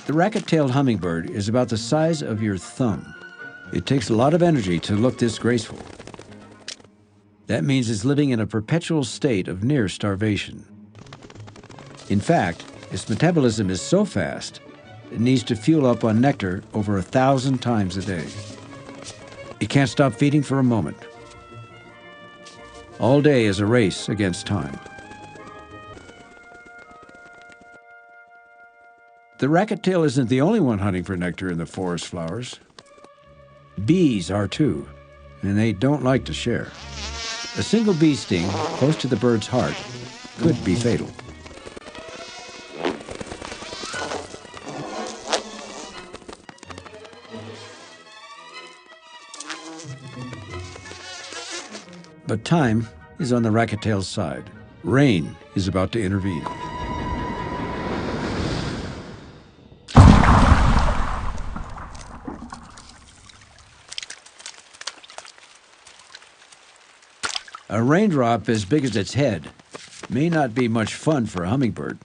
The racket-tailed hummingbird is about the size of your thumb. It takes a lot of energy to look this graceful. That means it's living in a perpetual state of near starvation. In fact, its metabolism is so fast, it needs to fuel up on nectar over 1,000 times a day. It can't stop feeding for a moment. All day is a race against time. The racket-tail isn't the only one hunting for nectar in the forest flowers. Bees are too, and they don't like to share. A single bee sting close to the bird's heart could be fatal. But time is on the racket-tail's side. Rain is about to intervene. A raindrop as big as its head may not be much fun for a hummingbird,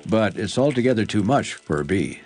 but it's altogether too much for a bee.